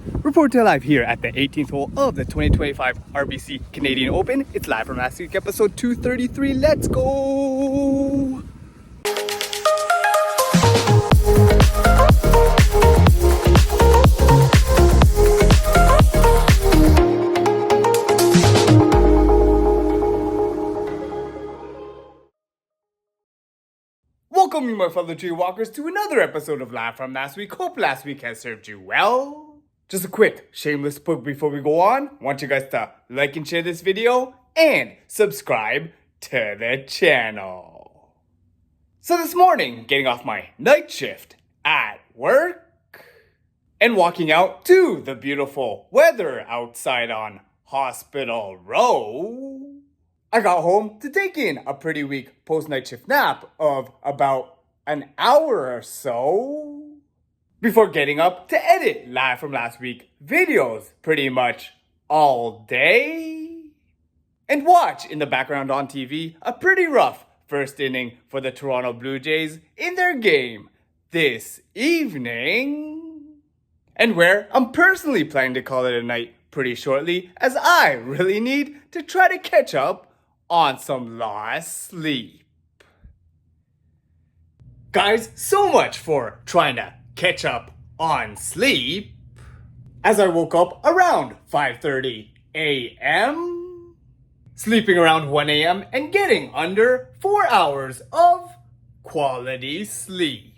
Reporter live here at the 18th hole of the 2025 RBC Canadian Open. It's live from last week, episode 233. Let's go! Welcome, you my fellow JayWalkers, to another episode of Live from Last Week. Hope last week has served you well. Just a quick shameless plug before we go on. I want you guys to like and share this video and subscribe to the channel. So this morning, getting off my night shift at work and walking out to the beautiful weather outside on Hospital Row, I got home to take in a pretty weak post-night shift nap of about an hour or so before getting up to edit Live from Last Week videos pretty much all day and watch in the background on TV a pretty rough first inning for the Toronto Blue Jays in their game this evening, and where I'm personally planning to call it a night pretty shortly, as I really need to try to catch up on some lost sleep. Guys, so much for trying to catch up on sleep, as I woke up around 5:30 a.m., sleeping around 1 a.m. and getting under 4 hours of quality sleep.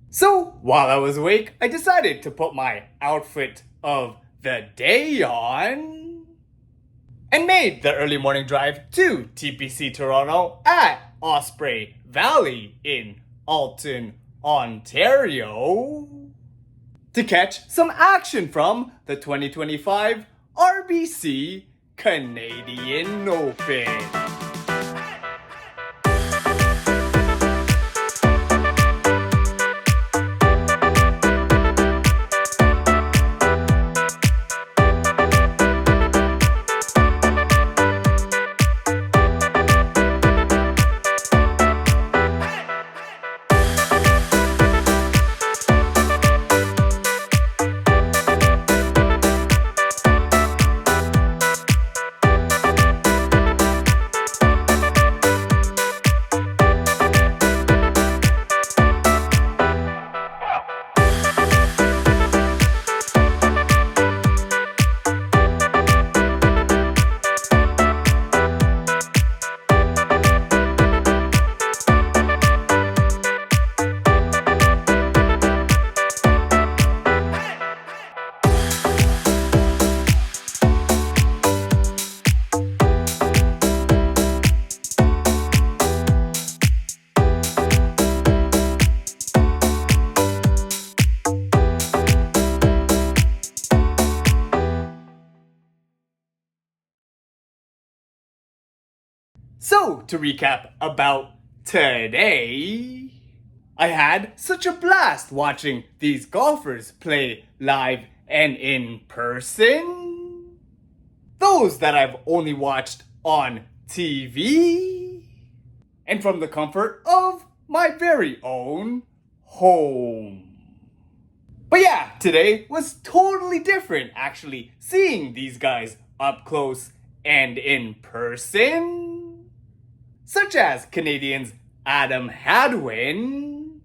So while I was awake, I decided to put my outfit of the day on and made the early morning drive to TPC Toronto at Osprey Valley in Alton, Ontario, to catch some action from the 2025 RBC Canadian Open. So, to recap about today, I had such a blast watching these golfers play live and in person. Those that I've only watched on TV and from the comfort of my very own home. But yeah, today was totally different actually seeing these guys up close and in person, such as Canadians Adam Hadwin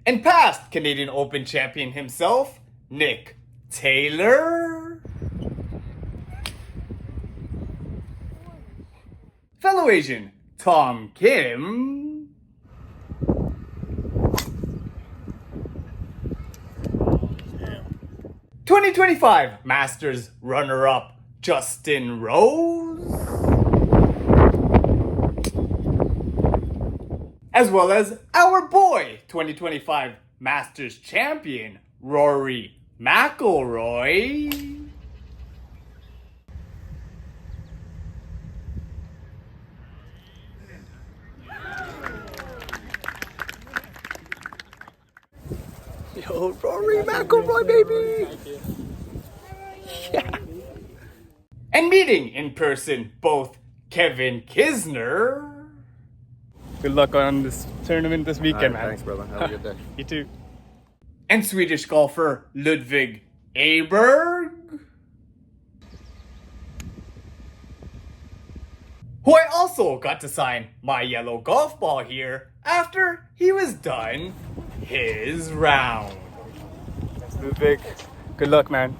and past Canadian Open champion himself, Nick Taylor, fellow Asian Tom Kim, 2025 Masters runner-up Justin Rose, as well as our boy 2025 Masters champion Rory McIlroy, yo, Rory McIlroy, baby. Thank you. Yeah. And meeting in person both Kevin Kisner Good luck on this tournament this weekend, man. Thanks, brother. Have a good day. You too. And Swedish golfer Ludvig Aberg, who I also got to sign my yellow golf ball here after he was done his round. Thanks, Ludvig. Good luck, man.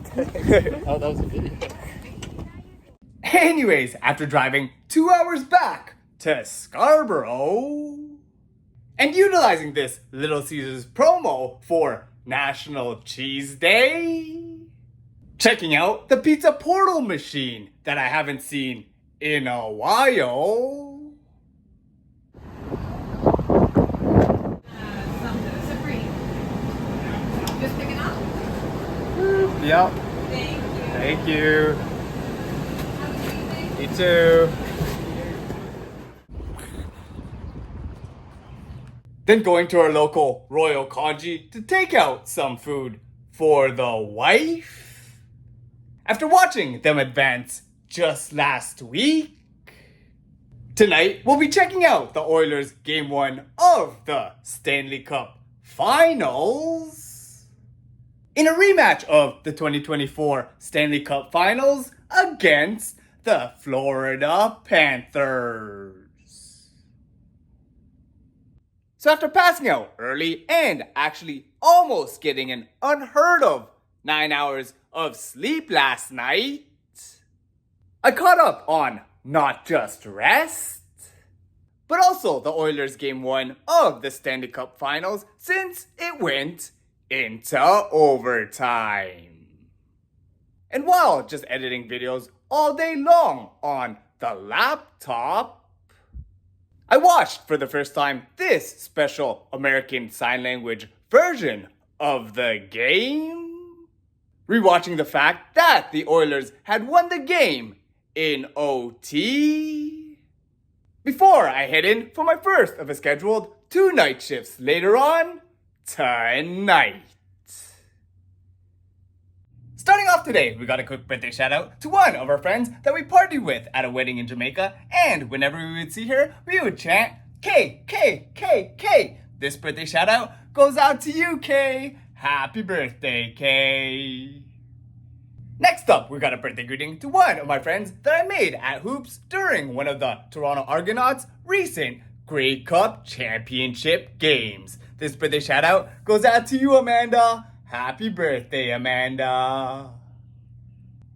Oh, that was a video. Anyways, after driving 2 hours back to Scarborough and utilizing this Little Caesars promo for National Cheese Day, checking out the pizza portal machine that I haven't seen in a while, Just picking up. yep. Thank you. Thank you. Have a great day. You too. Then going to our local Royal Kanji to take out some food for the wife. After watching them advance just last week, tonight we'll be checking out the Oilers Game 1 of the Stanley Cup Finals in a rematch of the 2024 Stanley Cup Finals against the Florida Panthers. So after passing out early and actually almost getting an unheard of 9 hours of sleep last night, I caught up on not just rest, but also the Oilers Game 1 of the Stanley Cup Finals since it went into overtime. And while just editing videos all day long on the laptop, I watched for the first time this special American Sign Language version of the game, rewatching the fact that the Oilers had won the game in OT, before I head in for my first of a scheduled 2 night shifts later on tonight. Starting off today, we got a quick birthday shout out to one of our friends that we partied with at a wedding in Jamaica, and whenever we would see her, we would chant K, K, K, K. This birthday shout out goes out to you, K. Happy birthday, K. Next up, we got a birthday greeting to one of my friends that I made at Hoops during one of the Toronto Argonauts' recent Grey Cup Championship games. This birthday shout out goes out to you, Amanda. Happy birthday, Amanda.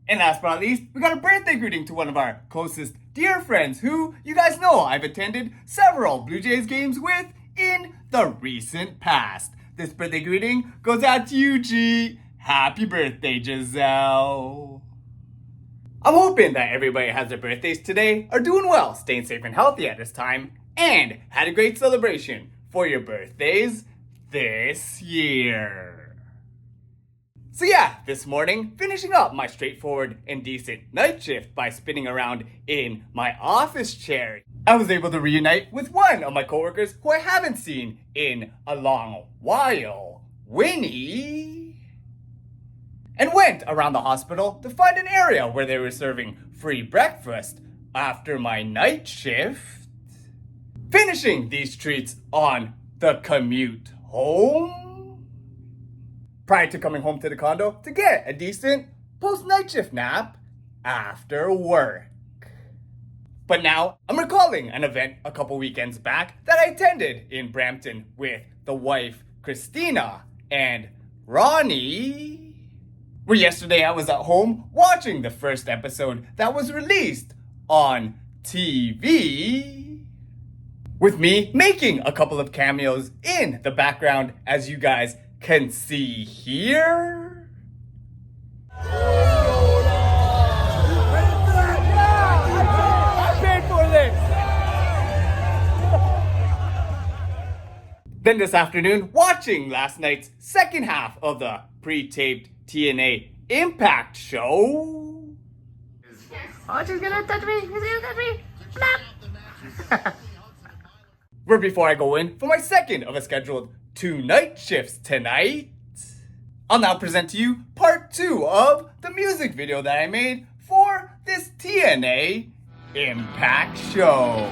And last but not least, we got a birthday greeting to one of our closest dear friends who you guys know I've attended several Blue Jays games with in the recent past. This birthday greeting goes out to you, G. Happy birthday, Giselle. I'm hoping that everybody has their birthdays today are doing well, staying safe and healthy at this time, and had a great celebration for your birthdays this year. So yeah, this morning, finishing up my straightforward and decent night shift by spinning around in my office chair, I was able to reunite with one of my coworkers who I haven't seen in a long while, Winnie, and went around the hospital to find an area where they were serving free breakfast after my night shift, finishing these treats on the commute home, prior to coming home to the condo to get a decent post-night shift nap after work. But now, I'm recalling an event a couple weekends back that I attended in Brampton with the wife, Christina, and Ronnie, where yesterday I was at home watching the first episode that was released on TV, with me making a couple of cameos in the background, as you guys can see here. I paid for this. Then this afternoon, watching last night's second half of the pre-taped TNA Impact show. Oh, she's gonna touch me. She's gonna touch me. Snap. Where before I go in for my second of a scheduled 2 night shifts tonight, I'll now present to you part 2 of the music video that I made for this TNA Impact show.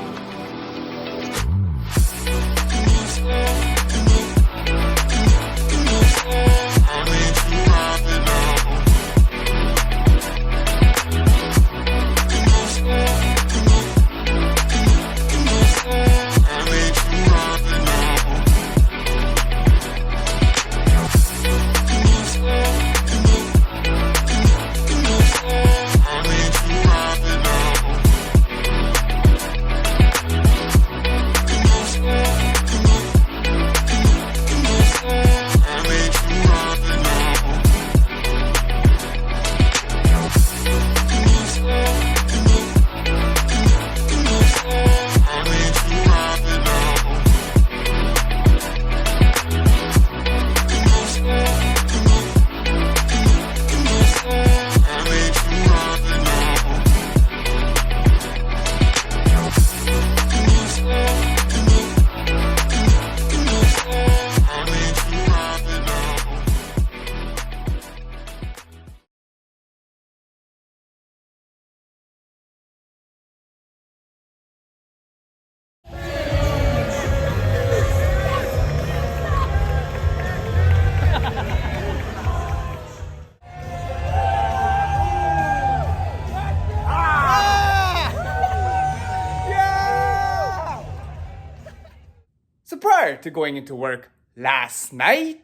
So prior to going into work last night,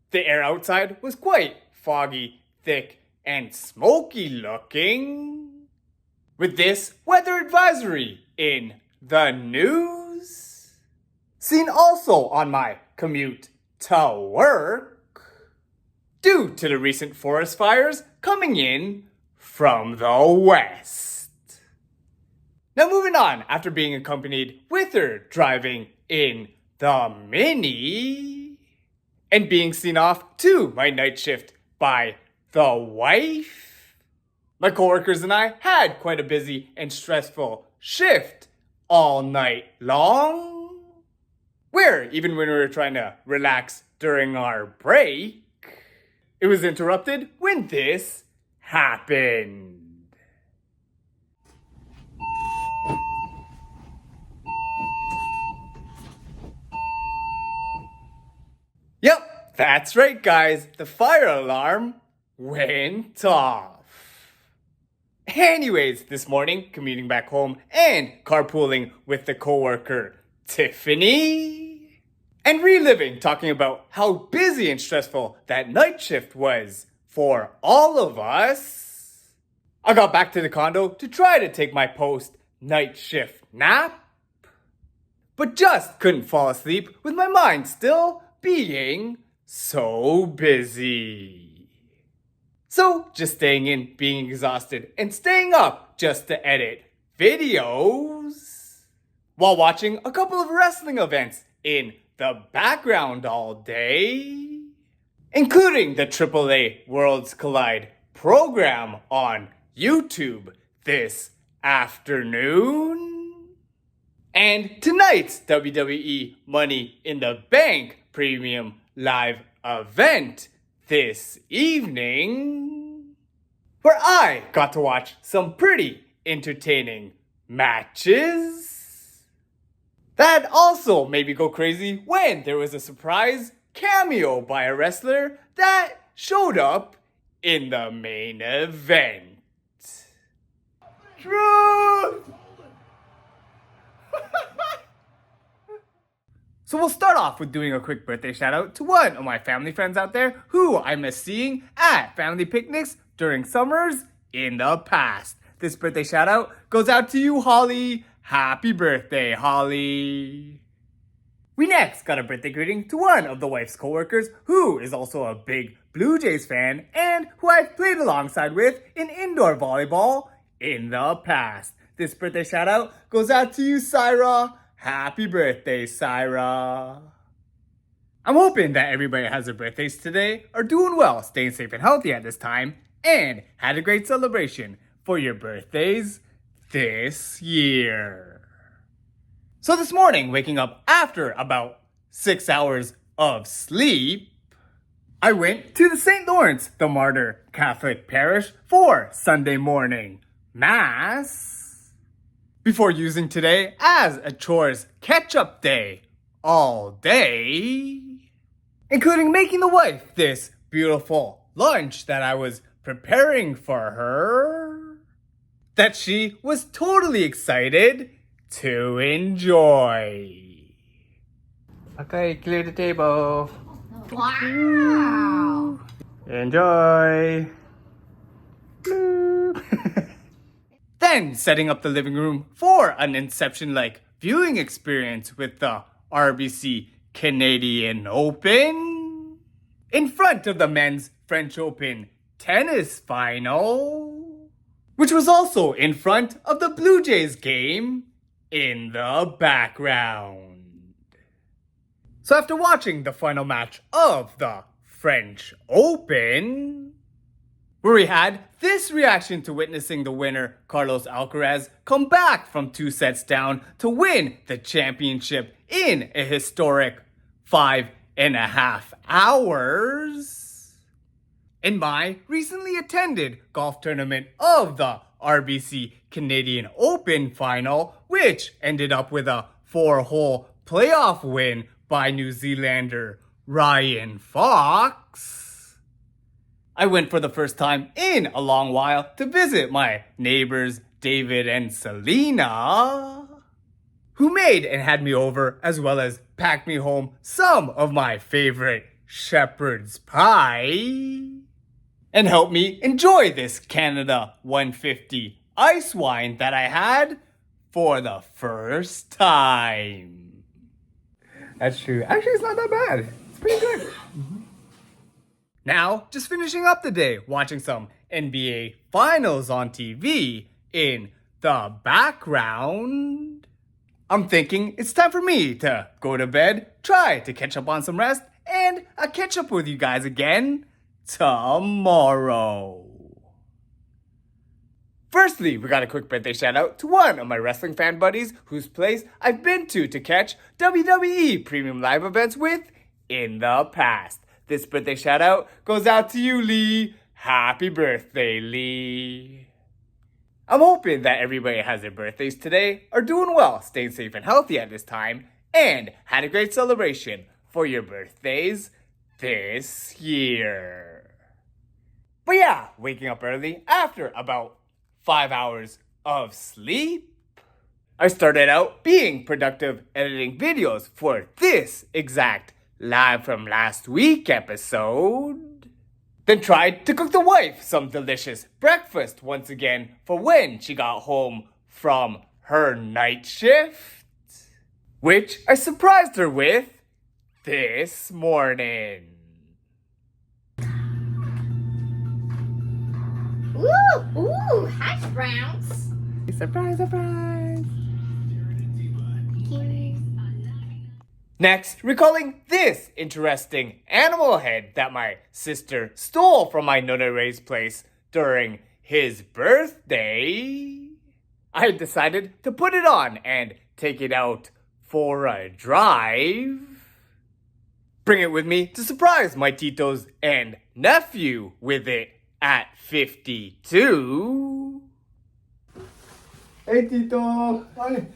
the air outside was quite foggy, thick, and smoky looking. With this weather advisory in the news. Seen also on my commute to work. Due to the recent forest fires coming in from the west. Now moving on, after being accompanied with her driving in the Mini and being seen off to my night shift by the wife, my coworkers and I had quite a busy and stressful shift all night long, where even when we were trying to relax during our break, it was interrupted when this happened. Yep, that's right guys, the fire alarm went off. Anyways, this morning, commuting back home and carpooling with the coworker Tiffany, and reliving talking about how busy and stressful that night shift was for all of us, I got back to the condo to try to take my post night shift nap, but just couldn't fall asleep with my mind still being so busy. So, just staying in, being exhausted, and staying up just to edit videos, while watching a couple of wrestling events in the background all day, including the AAA Worlds Collide program on YouTube this afternoon, and tonight's WWE Money in the Bank Premium Live event this evening, where I got to watch some pretty entertaining matches. That also made me go crazy when there was a surprise cameo by a wrestler that showed up in the main event. Truth! So we'll start off with doing a quick birthday shout out to one of my family friends out there who I miss seeing at family picnics during summers in the past. This birthday shout out goes out to you, Holly. Happy birthday, Holly. We next got a birthday greeting to one of the wife's coworkers who is also a big Blue Jays fan and who I've played alongside with in indoor volleyball in the past. This birthday shout out goes out to you, Syra. Happy birthday, Syra. I'm hoping that everybody has their birthdays today are doing well, staying safe and healthy at this time, and had a great celebration for your birthdays this year. So this morning, waking up after about 6 hours of sleep, I went to the St. Lawrence the Martyr Catholic Parish for Sunday morning Mass, before using today as a chores catch-up day all day, including making the wife this beautiful lunch that I was preparing for her, that she was totally excited to enjoy. Okay, clear the table. Wow! Enjoy. Then setting up the living room for an Inception-like viewing experience with the RBC Canadian Open, in front of the men's French Open tennis final, which was also in front of the Blue Jays game in the background. So after watching the final match of the French Open, where we had this reaction to witnessing the winner, Carlos Alcaraz, come back from 2 sets down to win the championship in a historic 5.5 hours, in my recently attended golf tournament of the RBC Canadian Open final, which ended up with a 4-hole playoff win by New Zealander Ryan Fox, I went for the first time in a long while to visit my neighbors David and Selena, who made and had me over, as well as packed me home some of my favorite shepherd's pie, and helped me enjoy this Canada 150 ice wine that I had for the first time. That's true. Actually, it's not that bad. It's pretty good. Now, just finishing up the day, watching some NBA Finals on TV in the background. I'm thinking it's time for me to go to bed, try to catch up on some rest, and I'll catch up with you guys again tomorrow. Firstly, we got a quick birthday shout out to one of my wrestling fan buddies whose place I've been to catch WWE premium live events with in the past. This birthday shout out goes out to you, Lee. Happy birthday, Lee. I'm hoping that everybody has their birthdays today, are doing well, staying safe and healthy at this time, and had a great celebration for your birthdays this year. But yeah, waking up early after about 5 hours of sleep, I started out being productive editing videos for this exact Live from Last Week episode. Then tried to cook the wife some delicious breakfast once again for when she got home from her night shift, which I surprised her with this morning. Ooh, hash browns. Surprise, surprise. Next, recalling this interesting animal head that my sister stole from my Nona Ray's place during his birthday, I decided to put it on and take it out for a drive. Bring it with me to surprise my titos and nephew with it at 52. Hey, Tito. Hi.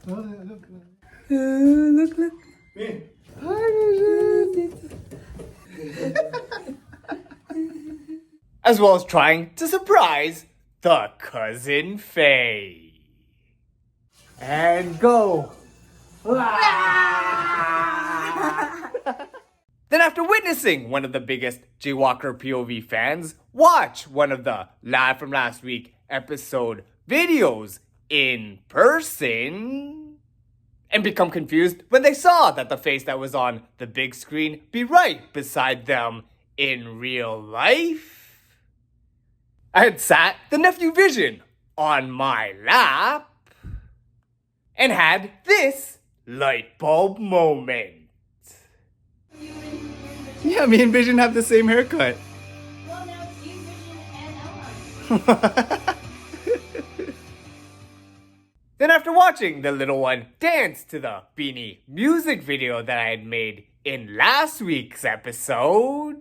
Look. Me. As well as trying to surprise the cousin Faye. And go. Then after witnessing one of the biggest JayWalkerPOV fans watch one of the Live from Last Week episode videos in person, and become confused when they saw that the face that was on the big screen be right beside them in real life, I had sat the nephew Vision on my lap and had this light bulb moment. Yeah, me and Vision have the same haircut. Well, now it's you, Vision, and Ella. Then after watching the little one dance to the Beanie music video that I had made in last week's episode,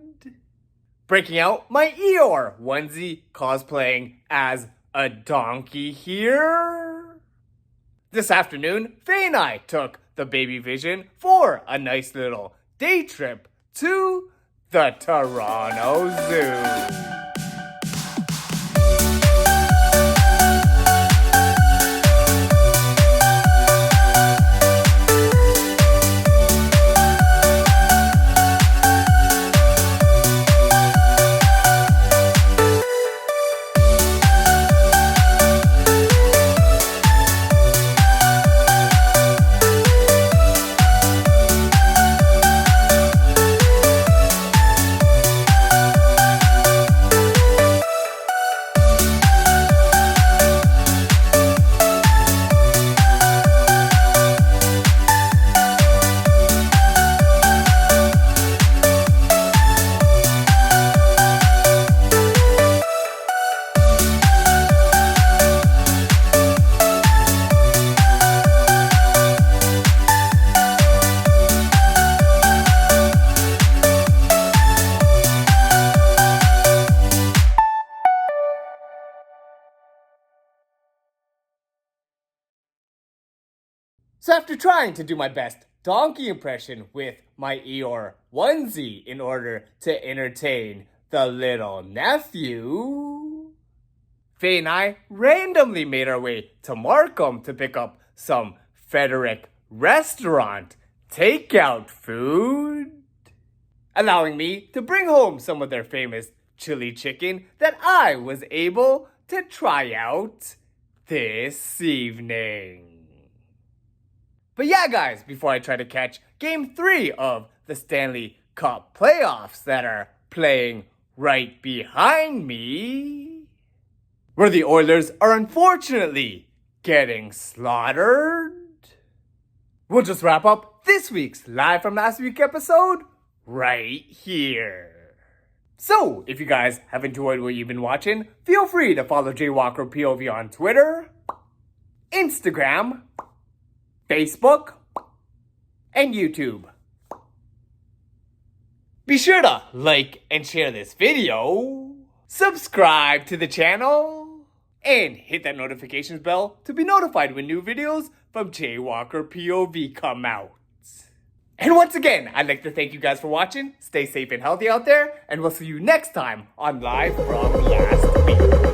breaking out my Eeyore onesie cosplaying as a donkey here. This afternoon, Faye and I took the baby Vision for a nice little day trip to the Toronto Zoo. So after trying to do my best donkey impression with my Eeyore onesie in order to entertain the little nephew, Faye and I randomly made our way to Markham to pick up some Frederick restaurant takeout food, allowing me to bring home some of their famous chili chicken that I was able to try out this evening. But yeah, guys, before I try to catch Game 3 of the Stanley Cup playoffs that are playing right behind me, where the Oilers are unfortunately getting slaughtered, we'll just wrap up this week's Live From Last Week episode right here. So, if you guys have enjoyed what you've been watching, feel free to follow JayWalkerPOV on Twitter, Instagram, Facebook, and YouTube. Be sure to like and share this video, subscribe to the channel, and hit that notifications bell to be notified when new videos from JayWalkerPOV come out. And once again, I'd like to thank you guys for watching. Stay safe and healthy out there, and we'll see you next time on Live From Last Week.